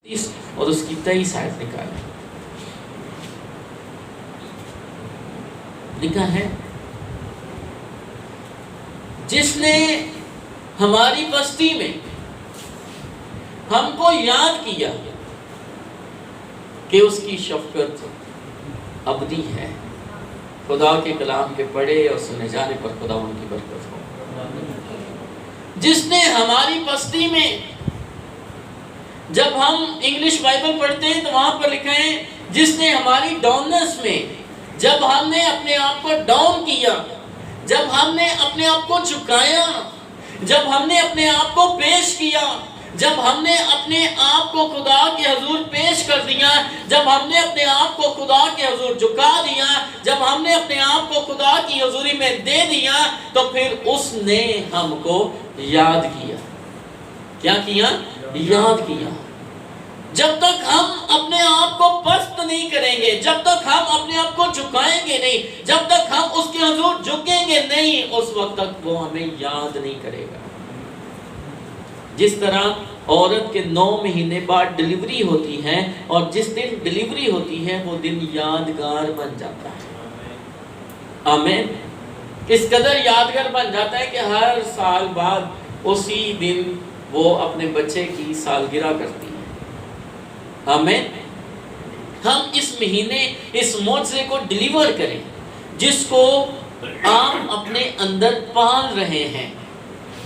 اور اس کی 23 آیت نکالیں. لکھا ہے جس نے ہماری بستی میں ہم کو یاد کیا کہ اس کی شفقت ابدی ہے. خدا کے کلام کے پڑھے اور سنے جانے پر خدا ان کی برکت ہو. جس نے ہماری بستی میں، جب ہم انگلش بائبل پڑھتے ہیں تو وہاں پر لکھا ہے جس نے ہماری ڈاؤننس میں، جب ہم نے اپنے آپ کو ڈاؤن کیا، جب ہم نے اپنے آپ کو جھکایا، جب ہم نے اپنے آپ کو پیش کیا، جب ہم نے اپنے آپ کو خدا کے حضور پیش کر دیا، جب ہم نے اپنے آپ کو خدا کے حضور جھکا دیا، جب ہم نے اپنے آپ کو خدا کی حضوری میں دے دیا، تو پھر اس نے ہم کو یاد کیا. کیا کیا؟ یاد کیا. جب تک ہم اپنے آپ کو پست نہیں کریں گے، جب تک ہم اپنے آپ کو جھکائیں گے نہیں، جب تک ہم اس کے حضور جھکیں گے نہیں، اس وقت تک وہ ہمیں یاد نہیں کرے گا. جس طرح عورت کے 9 مہینے بعد ڈیلیوری ہوتی ہے اور جس دن ڈیلیوری ہوتی ہے وہ دن یادگار بن جاتا ہے. آمین. اس قدر یادگار بن جاتا ہے کہ ہر سال بعد اسی دن وہ اپنے بچے کی سالگرہ کرتی ہے. آمین. ہم اس مہینے اس معجزے کو ڈیلیور کریں جس کو آپ اپنے اندر پال رہے ہیں.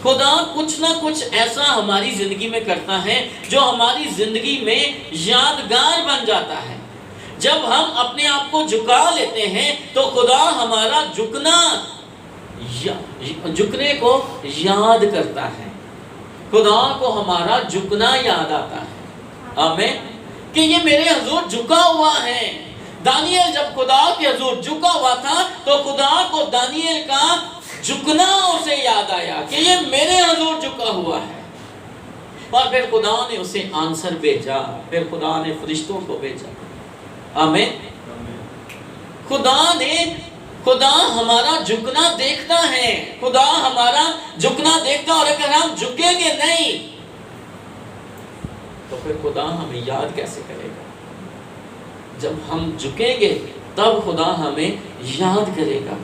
خدا کچھ نہ کچھ ایسا ہماری زندگی میں کرتا ہے جو ہماری زندگی میں یادگار بن جاتا ہے. جب ہم اپنے آپ کو جھکا لیتے ہیں تو خدا ہمارا جھکنے کو یاد کرتا ہے. خدا کو ہمارا جھکنا یاد آتا ہے. آمین. کہ یہ میرے حضور جھکا ہوا ہے. دانیل جب خدا کے حضور جھکا ہوا تھا تو خدا کو دانیل کا جھکنا اسے یاد آیا کہ یہ میرے حضور جھکا ہوا ہے. اور پھر خدا نے اسے آنسر بھیجا، پھر خدا نے فرشتوں کو بھیجا. آمین. خدا ہمارا جھکنا دیکھتا ہے. خدا ہمارا جھکنا دیکھتا، اور اگر ہم جھکیں گے نہیں تو پھر خدا ہمیں یاد کیسے کرے گا؟ جب ہم جھکیں گے تب خدا ہمیں یاد کرے گا.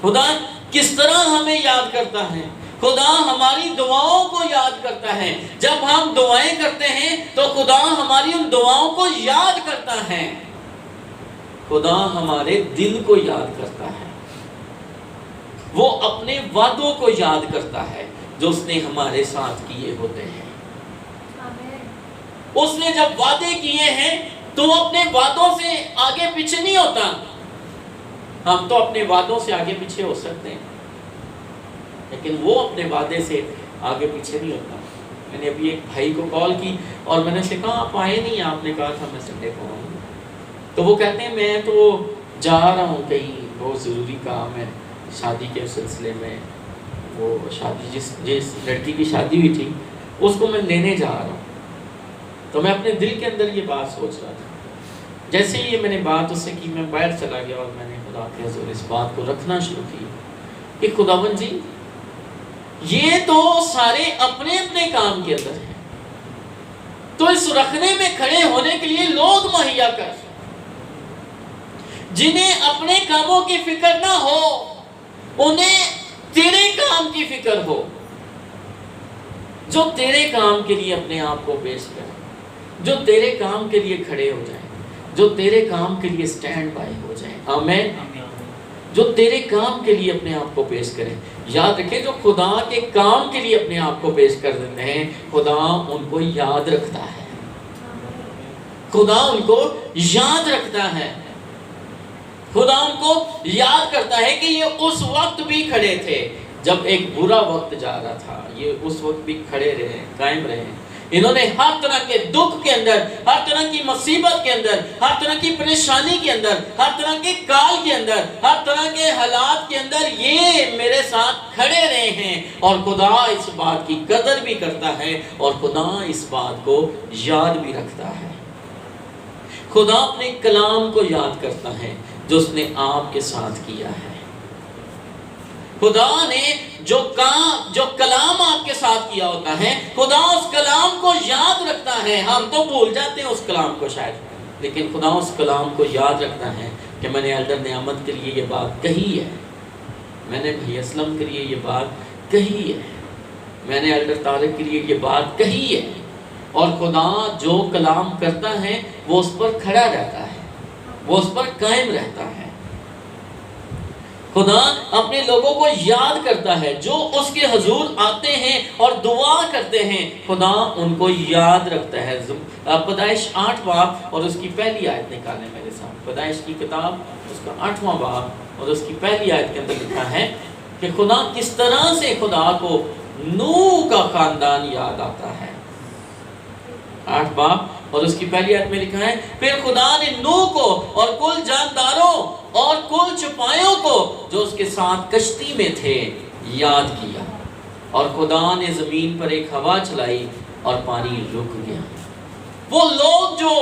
خدا کس طرح ہمیں یاد کرتا ہے؟ خدا ہماری دعاؤں کو یاد کرتا ہے. جب ہم دعائیں کرتے ہیں تو خدا ہماری ان دعاؤں کو یاد کرتا ہے. خدا ہمارے دل کو یاد کرتا ہے. وہ اپنے وعدوں کو یاد کرتا ہے جو اس نے ہمارے ساتھ کیے ہوتے ہیں. اس نے جب وعدے کیے ہیں تو وہ اپنے وعدوں سے آگے پیچھے نہیں ہوتا. ہم تو اپنے وعدوں سے آگے پیچھے ہو سکتے ہیں لیکن وہ اپنے وعدے سے آگے پیچھے نہیں ہوتا. میں نے ابھی ایک بھائی کو کال کی اور میں نے اسے کہا آپ آئے نہیں، آپ نے کہا تھا میں سنڈے کو آؤں. تو وہ کہتے ہیں میں تو جا رہا ہوں کہیں بہت ضروری کام ہے شادی کے سلسلے میں. وہ شادی جس لڑکی کی شادی ہوئی تھی اس کو میں لینے جا رہا ہوں. تو میں اپنے دل کے اندر یہ بات سوچ رہا تھا. جیسے ہی میں نے بات اس سے کی میں باہر چلا گیا اور میں نے خدا کے حضور اس بات کو رکھنا شروع کی کہ خداوند جی یہ تو سارے اپنے اپنے کام کے اندر ہیں، تو اس رکھنے میں کھڑے ہونے کے لیے لوگ مہیا کر جنہیں اپنے کاموں کی فکر نہ ہو، انہیں تیرے کام کی فکر ہو، جو تیرے کام کے لیے اپنے آپ کو پیش کریں، جو تیرے کام کے لیے کھڑے ہو جائیں، جو تیرے کام کے لیے سٹینڈ بائی ہو جائیں. آمین. جو تیرے کام کے لیے اپنے آپ کو پیش کریں. یاد رکھیں جو خدا کے کام کے لیے اپنے آپ کو پیش کر دیتے ہیں خدا ان کو یاد رکھتا ہے. خدا ان کو یاد رکھتا ہے. خدا ان کو یاد کرتا ہے کہ یہ اس وقت بھی کھڑے تھے جب ایک برا وقت جا رہا تھا. یہ اس وقت بھی کھڑے رہے، قائم رہے. انہوں نے ہر طرح کے دکھ کے اندر، ہر طرح کی مصیبت کے اندر، ہر طرح کی پریشانی کے اندر، ہر طرح کے کال کے اندر، ہر طرح کے حالات کے اندر یہ میرے ساتھ کھڑے رہے ہیں. اور خدا اس بات کی قدر بھی کرتا ہے اور خدا اس بات کو یاد بھی رکھتا ہے. خدا اپنے کلام کو یاد کرتا ہے جو اس نے آپ کے ساتھ کیا ہے. خدا نے جو کلام آپ کے ساتھ کیا ہوتا ہے، خدا اس کلام کو یاد رکھتا ہے. ہم تو بھول جاتے ہیں اس کلام کو شاید، لیکن خدا اس کلام کو یاد رکھتا ہے کہ میں نے ایلڈر نعمت کے لیے یہ بات کہی ہے، میں نے بھائی اسلم کے لیے یہ بات کہی ہے، میں نے ایلڈر طارق کے لیے یہ بات کہی ہے. اور خدا جو کلام کرتا ہے وہ اس پر کھڑا رہتا ہے، وہ اس پر قائم رہتا ہے. خدا اپنے لوگوں کو یاد کرتا ہے، جو اس کے حضور آتے ہیں اور دعا کرتے ہیں، خدا ان کو یاد رکھتا ہے. پیدائش 8 باب اور اس کی پہلی آیت نکالیں میرے ساتھ. پیدائش کی کتاب اس کا 8واں باب اور اس کی پہلی آیت کے اندر لکھا ہے کہ خدا کس طرح سے خدا کو نوح کا خاندان یاد آتا ہے. 8 باب اور اس کی پہلی آیت میں لکھا ہے، پھر خدا نے نوح کو اور کل جانداروں اور کل چپائوں کو جو اس کے ساتھ کشتی میں تھے یاد کیا، اور خدا نے زمین پر ایک ہوا چلائی اور پانی رک گیا. وہ لوگ جو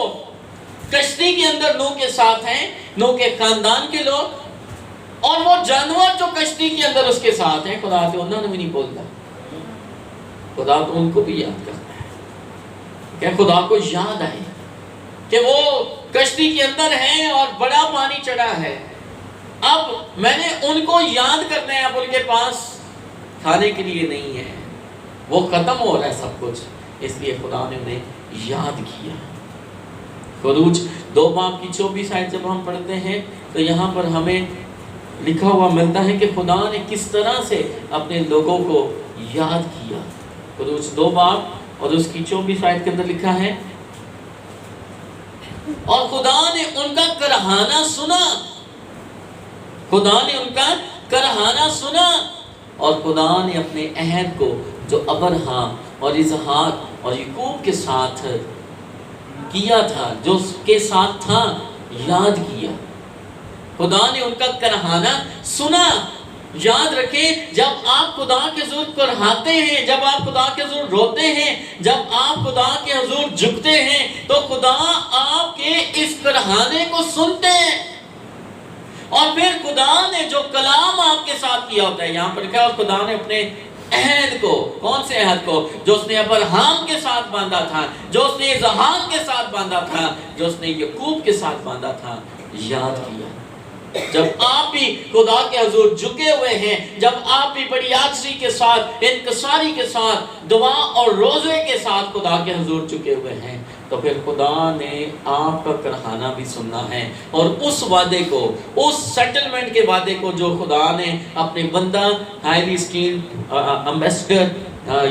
کشتی کے اندر نوح کے ساتھ ہیں، نوح کے خاندان کے لوگ، اور وہ جانور جو کشتی کے اندر اس کے ساتھ ہیں، خدا تو انہوں نے بھی نہیں بولتا، خدا تو ان کو بھی یاد کرتا ہے کہ خدا کو یاد آئے کہ وہ کشتی کے اندر ہیں اور بڑا پانی چڑھا ہے. اب میں نے ان کو یاد کرنا ہے، اب ان کے پاس کھانے کے لیے نہیں ہے، وہ ختم ہو رہا ہے سب کچھ، اس لیے خدا نے انہیں یاد کیا. خروج 2 باب کی 24 آیت جب ہم پڑھتے ہیں تو یہاں پر ہمیں لکھا ہوا ملتا ہے کہ خدا نے کس طرح سے اپنے لوگوں کو یاد کیا. خروج 2 باب اور اس کی 24 آیت کے اندر لکھا ہے، اور خدا نے ان کا کرہانہ سنا، خدا نے ان کا کرہانہ سنا، اور خدا نے اپنے عہد کو جو ابراہیم اور اسحاق اور یعقوب کے ساتھ کیا تھا، جو اس کے ساتھ تھا، یاد کیا. خدا نے ان کا کرہانہ سنا. یاد رکھیں، جب آپ خدا کے حضور کرہاتے ہیں، جب آپ خدا کے حضور روتے ہیں، جب آپ خدا کے حضور جھکتے ہیں، تو خدا آپ کے اس کرہانے کو سنتے ہیں. اور پھر خدا نے جو کلام آپ کے ساتھ کیا ہوتا ہے، یہاں پر لکھا ہے، اور خدا نے اپنے عہد کو، کون سے عہد کو؟ جو اس نے ابراہیم کے ساتھ باندھا تھا، جو اس نے اسحاق کے ساتھ باندھا تھا، جو اس نے یعقوب کے ساتھ باندھا تھا، یاد کیا. جب آپ بھی خدا کے حضور جھکے ہوئے ہیں، جب آپ بھی بڑی عاجزی کے ساتھ، انکساری کے ساتھ، دعا اور روزے کے ساتھ خدا کے حضور جھکے ہوئے ہیں، تو پھر خدا نے آپ کا کرہانہ بھی سننا ہے. اور اس وعدے کو، اس سیٹلمنٹ کے وعدے کو جو خدا نے اپنے بندہ ہائیلی اسٹیمڈ امبیسڈر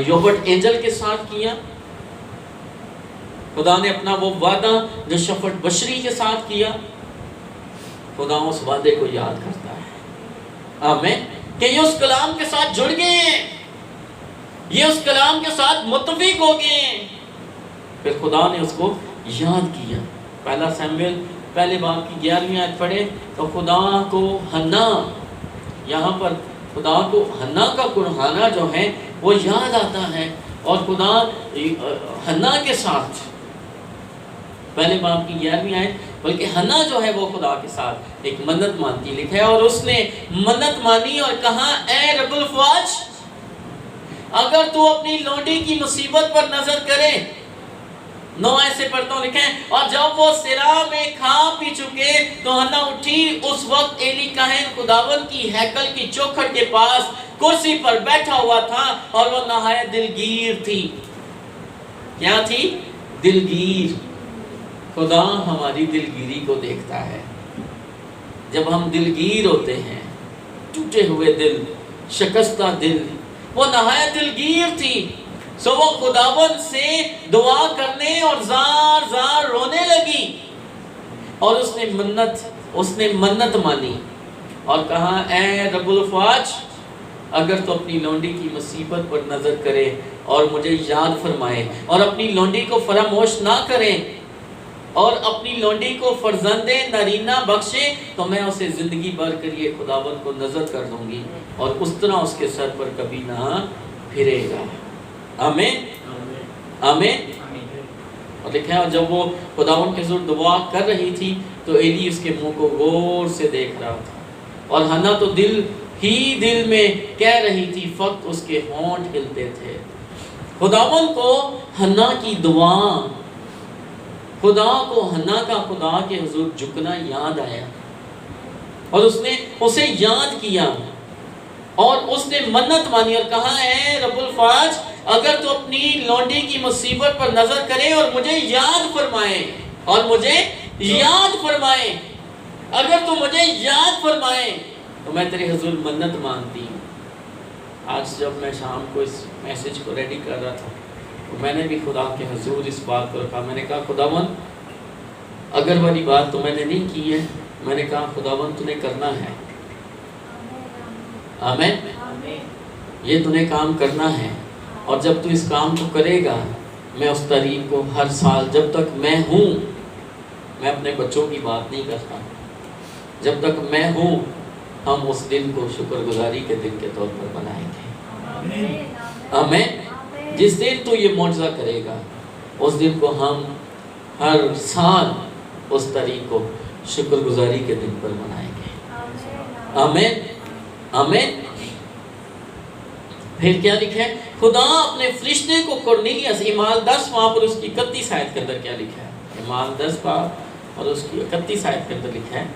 یوبرٹ اینجل کے ساتھ کیا، خدا نے اپنا وہ وعدہ جو شفقت بشری کے ساتھ کیا، خدا اس وعدے کو یاد کرتا ہے. آمین. کہ یہ اس کلام کے ساتھ جڑ گئے ہیں، یہ اس کلام کے ساتھ متفق ہو گئے ہیں، پھر خدا نے اس کو یاد کیا. پہلا سیموئیل پہلے باب کی 11ویں آیت پڑھے تو خدا کو حنا، یہاں پر خدا کو حنا کا کرہانہ جو ہے وہ یاد آتا ہے. اور خدا حنا کے ساتھ، پہلے باب کی 11ویں آیت، بلکہ حنا جو ہے وہ خدا کے ساتھ ایک منت مانتی لکھا ہے، اور اس نے منت مانی اور کہا، اے رب الفواج، اگر تو اپنی لونڈی کی مصیبت پر نظر کرے. 9 ایسے پڑھتا ہوں، لکھیں، اور جب وہ سرا میں کھا پی چکے تو حنا اٹھی. اس وقت ایلی کاہن خداوند کی ہیکل کی چوکھٹ کے پاس کرسی پر بیٹھا ہوا تھا، اور وہ نہایت دلگیر تھی. کیا تھی؟ دلگیر. خدا ہماری دلگیری کو دیکھتا ہے. جب ہم دلگیر ہوتے ہیں، ٹوٹے ہوئے دل، شکستہ دل، وہ نہایت دلگیر تھی. سو وہ خداوند سے دعا کرنے اور زار زار رونے لگی، اور اس نے منت مانی اور کہا، اے رب الفواج، اگر تو اپنی لونڈی کی مصیبت پر نظر کرے اور مجھے یاد فرمائے، اور اپنی لونڈی کو فراموش نہ کرے، اور اپنی لونڈی کو فرزند نارینہ بخشے، تو میں اسے زندگی بھر کے لیے خداوند کو نظر کر دوں گی، اور اس طرح اس کے سر پر کبھی نہ پھرے گا. آمین آمین. اور لکھا ہے، اور جب وہ خداوند کے حضور دعا کر رہی تھی تو ایلی اس کے منہ کو غور سے دیکھ رہا تھا، اور حنا تو دل ہی دل میں کہہ رہی تھی، فقط اس کے ہونٹ ہلتے تھے۔ خداوند کو حنا کی دعا، خدا کو حنا کا خدا کے حضور جھکنا یاد آیا، اور اس نے اسے یاد کیا، اور اس نے منت مانی اور کہا، اے رب الفاج، اگر تو اپنی لونڈی کی مصیبت پر نظر کرے اور مجھے یاد فرمائے، اور مجھے یاد فرمائے، اگر تو مجھے یاد فرمائے تو میں تیرے حضور منت مانتی ہوں۔ آج جب میں شام کو اس میسج کو ریڈی کر رہا تھا تو میں نے بھی خدا کے حضور اس بات کو رکھا۔ میں نے کہا، خداوند اگر والی بات تو میں نے نہیں کی ہے، میں نے کہا خداوند تو نے کرنا ہے، آمین، یہ تو نے کام کرنا ہے، اور جب تو اس کام کو کرے گا، میں اس تاریخ کو ہر سال جب تک میں ہوں، میں اپنے بچوں کی بات نہیں کرتا، جب تک میں ہوں ہم اس دن کو شکر گزاری کے دن کے طور پر بنائیں گے، آمین۔ جس دن تو یہ معجزہ کرے گا، اس دن کو ہم ہر سال اس تاریخ کو شکر گزاری کے دن پر منائیں گے، آمین، آمین۔ پھر کیا لکھا ہے؟ خدا اپنے فرشتے کو قرنیلیس، اعمال 10 وہاں پر اس کی 31 آیت کے اندر کیا لکھا ہے؟ اعمال 10 باب اور اس کی 31 آیت کے اندر لکھا ہے،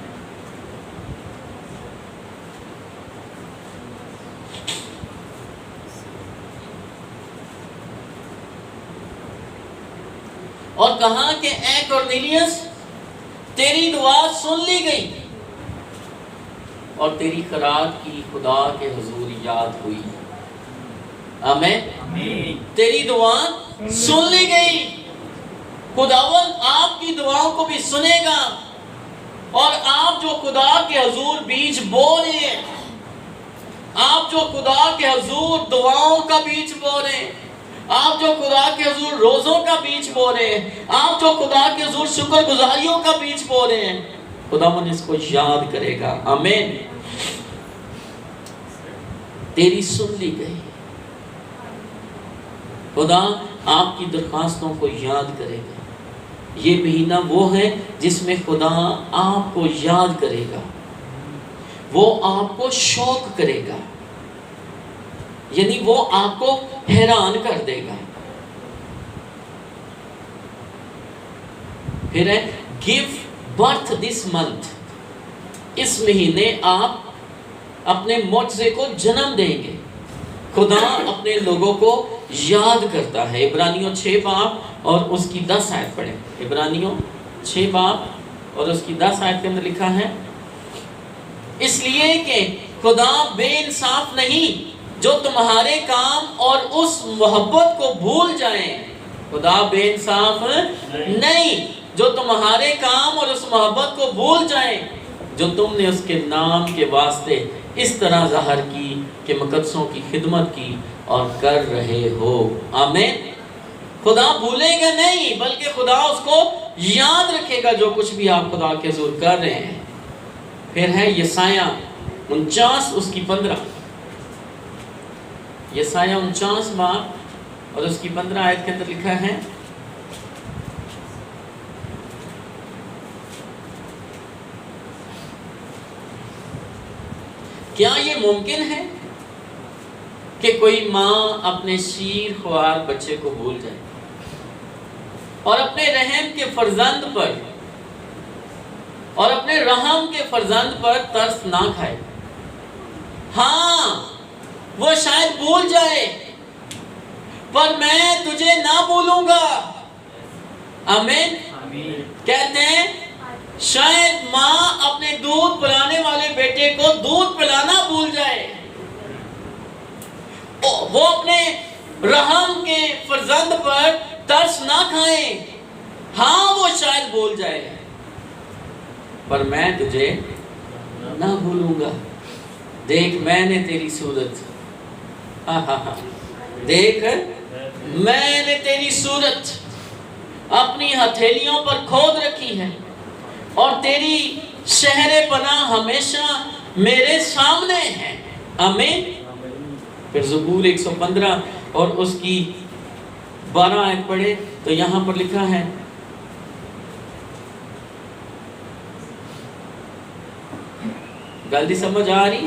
اور کہا کہ اے قرنیلیس، تیری دعا سن لی گئی اور تیری خیرات کی خدا کے حضور یاد ہوئی، آمین۔ تیری دعا سن لی گئی، خداوند آپ کی دعاؤں کو بھی سنے گا، اور آپ جو خدا کے حضور بیج بو رہے ہیں، آپ جو خدا کے حضور دعاؤں کا بیج بو رہے ہیں، آپ جو خدا کے حضور روزوں کا بیج بو رہے ہیں، آپ جو خدا کے حضور شکر گزاریوں کا بیج بو رہے ہیں، خداوند اس کو یاد کرے گا، آمین۔ تیری سن لی گئی، خدا آپ کی درخواستوں کو یاد کرے گا۔ یہ مہینہ وہ ہے جس میں خدا آپ کو یاد کرے گا، وہ آپ کو شوق کرے گا، یعنی وہ آپ کو حیران کر دے گا۔ پھر ہے give birth this month، اس مہینے آپ اپنے معجزے کو جنم دیں گے۔ خدا اپنے لوگوں کو یاد کرتا ہے۔ عبرانیوں 6 باب اور اس کی 10 آیت پڑھیں۔ عبرانیوں 6 باب اور اس کی 10 آیت کے اندر لکھا ہے، اس لیے کہ خدا بے انصاف نہیں جو تمہارے کام اور اس محبت کو بھول جائیں۔ خدا بے انصاف نہیں جو تمہارے کام اور اس محبت کو بھول جائیں جو تم نے اس کے نام کے واسطے اس طرح ظاہر کی کہ مقدسوں کی خدمت کی اور کر رہے ہو، آمین۔ خدا بھولے گا نہیں، بلکہ خدا اس کو یاد رکھے گا جو کچھ بھی آپ خدا کے حضور کر رہے ہیں۔ پھر ہے یسایہ 49 اس کی 15، یسایہ 49 باب اور اس کی 15 آیت کے اندر لکھا ہے، کیا یہ ممکن ہے کہ کوئی ماں اپنے شیر خوار بچے کو بھول جائے اور اپنے رحم کے فرزند پر اور اپنے رحم کے فرزند پر ترس نہ کھائے؟ ہاں، وہ شاید بھول جائے، پر میں تجھے نہ بھولوں گا، آمین۔ کہتے ہیں شاید ماں اپنے دودھ پلانے والے بیٹے کو دودھ پلانا بھول جائے، وہ اپنے رحم کے فرزند پر ترس نہ کھائیں، ہاں وہ شاید بھول جائے، پر میں تجھے نہ بھولوں گا۔ دیکھ میں نے تیری صورت، دیکھ میں نے تیری صورت اپنی ہتھیلیوں پر کھود رکھی ہے، اور تیری شہر پناہ ہمیشہ میرے سامنے ہے، آمین۔ پھر زبور 115 اور اس کی 12 آیت پڑھے تو یہاں پر لکھا ہے، گل دی سمجھ آ رہی؟